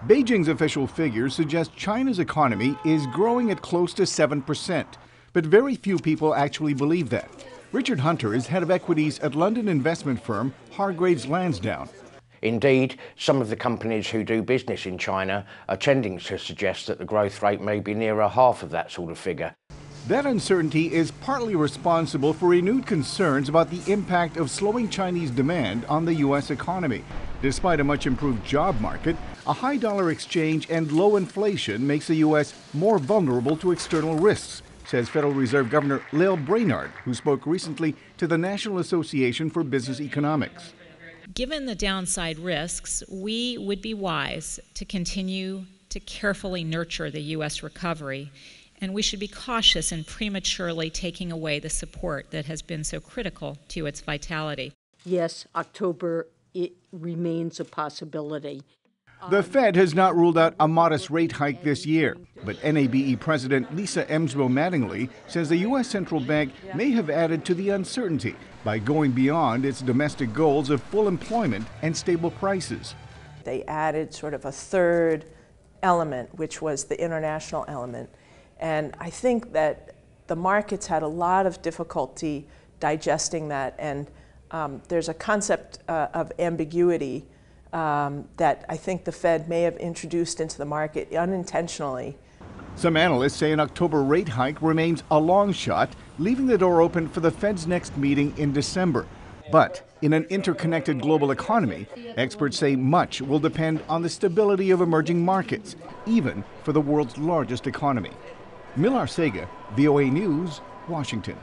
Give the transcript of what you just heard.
Beijing's official figures suggest China's economy is growing at close to 7%, but very few people actually believe that. Richard Hunter is head of equities at London investment firm HARGREAVES LANSDOWN. Indeed, some of the companies who do business in China are tending to suggest that the growth rate may be nearer half of that sort of figure. That uncertainty is partly responsible for renewed concerns about the impact of slowing Chinese demand on the U.S. economy. Despite a much improved job market, a high dollar exchange and low inflation makes the U.S. more vulnerable to external risks, says Federal Reserve Governor LAEL Brainard, who spoke recently to the National Association for Business Economics. Given the downside risks, we would be wise to continue to carefully nurture the U.S. recovery, and we should be cautious in prematurely taking away the support that has been so critical to its vitality. Yes, October, it remains a possibility. The Fed has not ruled out a modest rate hike this year, but NABE President Lisa EMSBO-MATTINGLY says the U.S. Central Bank may have added to the uncertainty by going beyond its domestic goals of full employment and stable prices. They added sort of a third element, which was the international element. And I think that the markets had a lot of difficulty digesting that, and there's a concept of ambiguity that I think the Fed may have introduced into the market unintentionally. Some analysts say an October rate hike remains a long shot, leaving the door open for the Fed's next meeting in December. But in an interconnected global economy, experts say much will depend on the stability of emerging markets, even for the world's largest economy. Millar Sega, VOA News, Washington.